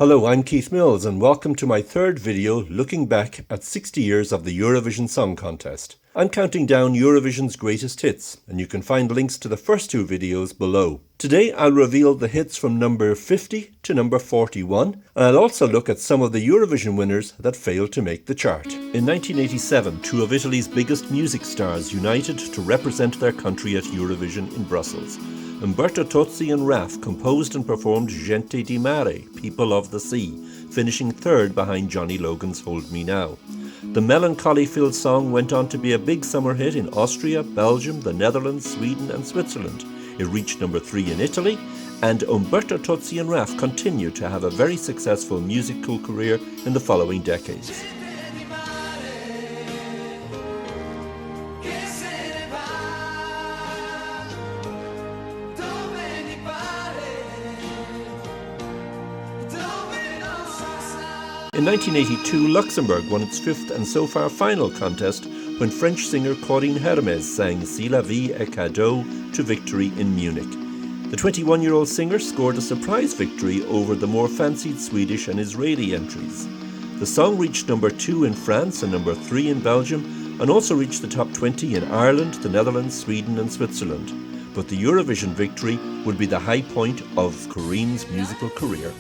Hello, I'm Keith Mills and welcome to my third video looking back at 60 years of the Eurovision Song Contest. I'm counting down Eurovision's greatest hits, and you can find links to the first two videos below. Today I'll reveal the hits from number 50 to number 41, and I'll also look at some of the Eurovision winners that failed to make the chart. In 1987, two of Italy's biggest music stars united to represent their country at Eurovision in Brussels. Umberto Tozzi and Raf composed and performed Gente di Mare, People of the Sea, finishing third behind Johnny Logan's Hold Me Now. The melancholy-filled song went on to be a big summer hit in Austria, Belgium, the Netherlands, Sweden and Switzerland. It reached number 3 in Italy, and Umberto Tozzi and Raf continued to have a very successful musical career in the following decades. In 1982, Luxembourg won its fifth and so far final contest when French singer Corinne Hermès sang Si la vie est cadeau to victory in Munich. The 21-year-old singer scored a surprise victory over the more fancied Swedish and Israeli entries. The song reached number 2 in France and number 3 in Belgium, and also reached the top 20 in Ireland, the Netherlands, Sweden and Switzerland. But the Eurovision victory would be the high point of Corinne's musical career.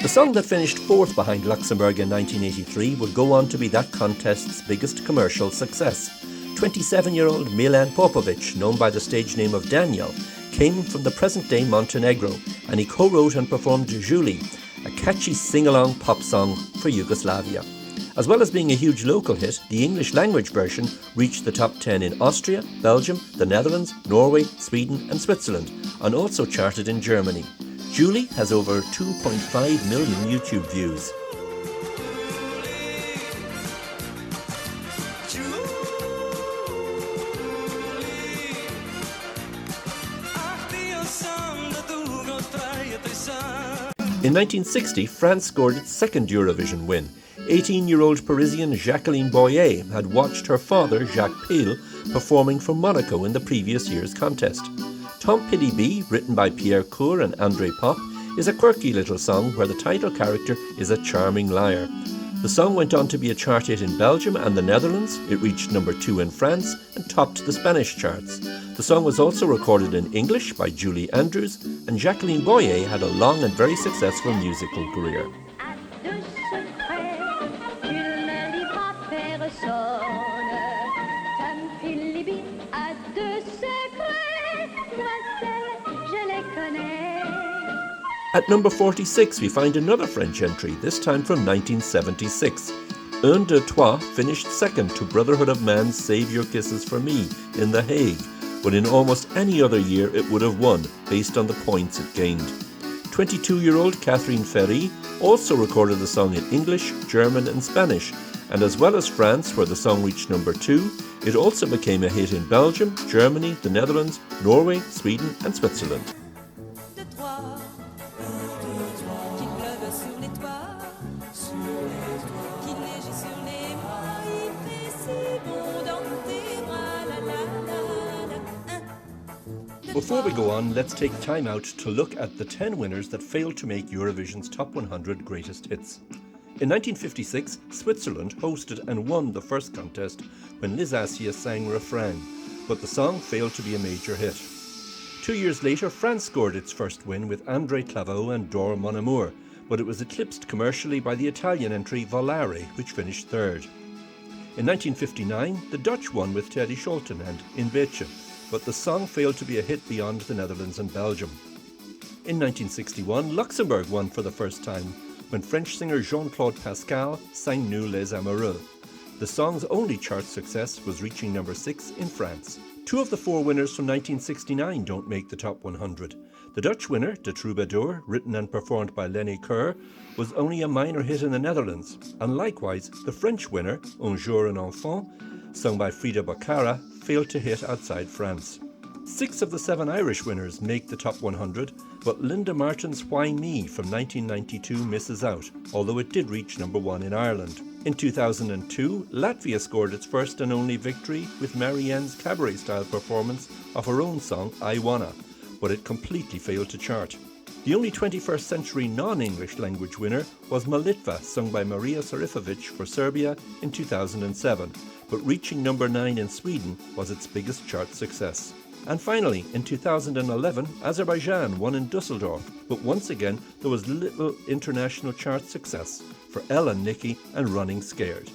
The song that finished fourth behind Luxembourg in 1983 would go on to be that contest's biggest commercial success. 27-year-old Milan Popovic, known by the stage name of Daniel, came from the present-day Montenegro, and he co-wrote and performed Julie, a catchy sing-along pop song for Yugoslavia. As well as being a huge local hit, the English-language version reached the top 10 in Austria, Belgium, the Netherlands, Norway, Sweden and Switzerland, and also charted in Germany. Julie has over 2.5 million YouTube views. In 1960, France scored its second Eurovision win. 18-year-old Parisian Jacqueline Boyer had watched her father, Jacques Peel, performing for Monaco in the previous year's contest. Tom Piddy Bee, written by Pierre Coeur and André Pop, is a quirky little song where the title character is a charming liar. The song went on to be a chart hit in Belgium and the Netherlands. It reached number 2 in France and topped the Spanish charts. The song was also recorded in English by Julie Andrews, and Jacqueline Boyer had a long and very successful musical career. At number 46, we find another French entry, this time from 1976. Un, deux, trois finished second to Brotherhood of Man's Save Your Kisses for Me in The Hague, but in almost any other year it would have won, based on the points it gained. 22-year-old Catherine Ferry also recorded the song in English, German and Spanish, and as well as France, where the song reached number 2, it also became a hit in Belgium, Germany, the Netherlands, Norway, Sweden and Switzerland. Before we go on, let's take time out to look at the 10 winners that failed to make Eurovision's Top 100 Greatest Hits. In 1956, Switzerland hosted and won the first contest when Liz Assia sang Refrain, but the song failed to be a major hit. 2 years later, France scored its first win with André Claveau and Dor Mon Amour, but it was eclipsed commercially by the Italian entry Volare, which finished third. In 1959, the Dutch won with Teddy Scholten and Invece, but the song failed to be a hit beyond the Netherlands and Belgium. In 1961, Luxembourg won for the first time when French singer Jean-Claude Pascal sang Nous les Amoureux. The song's only chart success was reaching number 6 in France. 2 of the 4 winners from 1969 don't make the top 100. The Dutch winner, De Troubadour, written and performed by Lenny Keur, was only a minor hit in the Netherlands, and likewise, the French winner, Un jour un enfant, sung by Frida Boccara, failed to hit outside France. 6 of the 7 Irish winners make the top 100, but Linda Martin's Why Me from 1992 misses out, although it did reach number 1 in Ireland. In 2002, Latvia scored its first and only victory with Marianne's cabaret-style performance of her own song I Wanna, but it completely failed to chart. The only 21st century non-English language winner was Molitva, sung by Maria Sarifovic for Serbia in 2007, but reaching number 9 in Sweden was its biggest chart success. And finally, in 2011, Azerbaijan won in Dusseldorf, but once again there was little international chart success for Ellen, Nikki and Running Scared.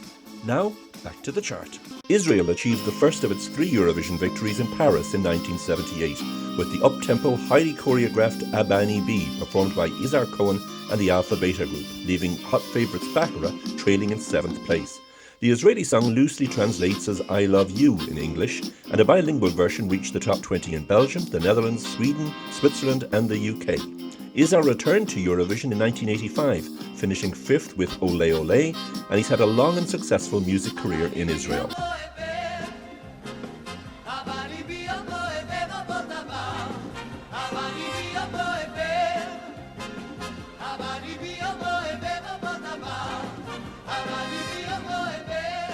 Now, back to the chart. Israel achieved the first of its 3 Eurovision victories in Paris in 1978, with the up-tempo, highly choreographed Abani B performed by Izar Cohen and the Alpha Beta Group, leaving hot favourites Baccarat trailing in 7th place. The Israeli song loosely translates as I Love You in English, and a bilingual version reached the top 20 in Belgium, the Netherlands, Sweden, Switzerland and the UK. Izar returned to Eurovision in 1985, finishing 5th with Ole Ole, and he's had a long and successful music career in Israel.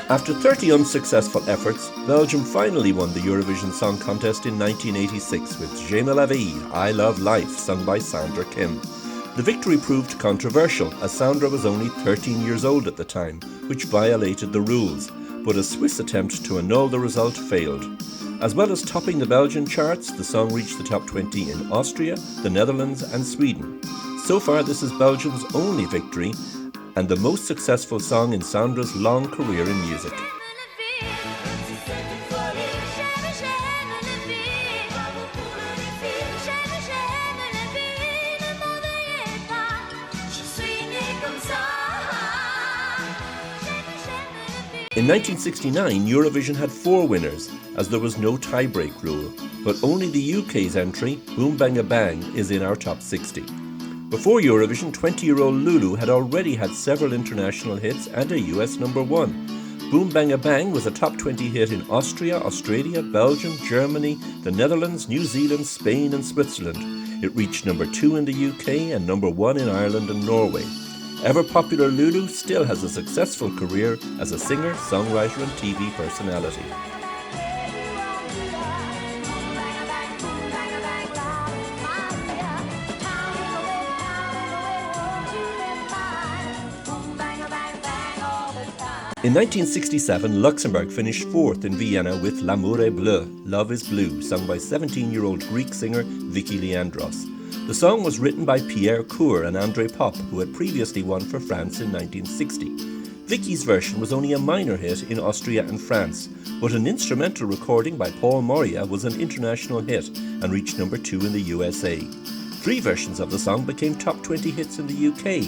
After 30 unsuccessful efforts, Belgium finally won the Eurovision Song Contest in 1986 with J'aime la vie, I Love Life, sung by Sandra Kim. The victory proved controversial, as Sandra was only 13 years old at the time, which violated the rules, but a Swiss attempt to annul the result failed. As well as topping the Belgian charts, the song reached the top 20 in Austria, the Netherlands and Sweden. So far, this is Belgium's only victory, and the most successful song in Sandra's long career in music. In 1969, Eurovision had 4 winners, as there was no tie-break rule, but only the UK's entry, Boom Bang a Bang, is in our top 60. Before Eurovision, 20-year-old Lulu had already had several international hits and a US number 1. Boom Bang a Bang was a top 20 hit in Austria, Australia, Belgium, Germany, the Netherlands, New Zealand, Spain and Switzerland. It reached number 2 in the UK and number 1 in Ireland and Norway. Ever-popular Lulu still has a successful career as a singer, songwriter and TV personality. In 1967, Luxembourg finished 4th in Vienna with L'amour est bleu, Love is Blue, sung by 17-year-old Greek singer Vicky Leandros. The song was written by Pierre Coeur and André Pop, who had previously won for France in 1960. Vicky's version was only a minor hit in Austria and France, but an instrumental recording by Paul Moria was an international hit and reached number 2 in the USA. 3 versions of the song became top 20 hits in the UK.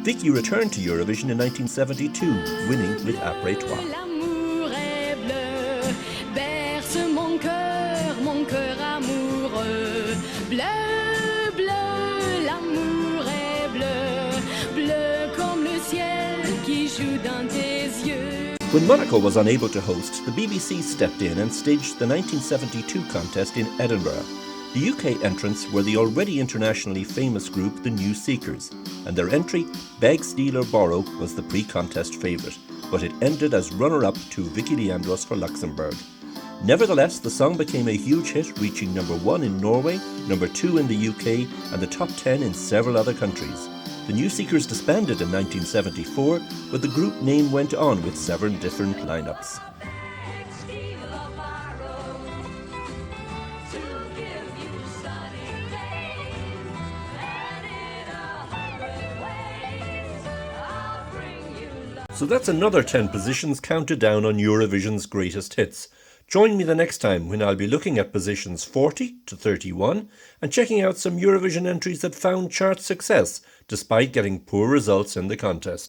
Vicky returned to Eurovision in 1972, winning with Après Toi. L'amour est bleu, berce mon cœur amoureux. Bleu, bleu, l'amour est bleu, bleu comme le ciel qui joue dans tes yeux. When Monaco was unable to host, the BBC stepped in and staged the 1972 contest in Edinburgh. The UK entrants were the already internationally famous group The New Seekers, and their entry, Beg, Steal or Borrow, was the pre-contest favourite, but it ended as runner-up to Vicky Leandros for Luxembourg. Nevertheless, the song became a huge hit, reaching number 1 in Norway, number 2 in the UK, and the top 10 in several other countries. The New Seekers disbanded in 1974, but the group name went on with 7 different lineups. So that's another 10 positions counted down on Eurovision's greatest hits. Join me the next time when I'll be looking at positions 40 to 31 and checking out some Eurovision entries that found chart success despite getting poor results in the contest.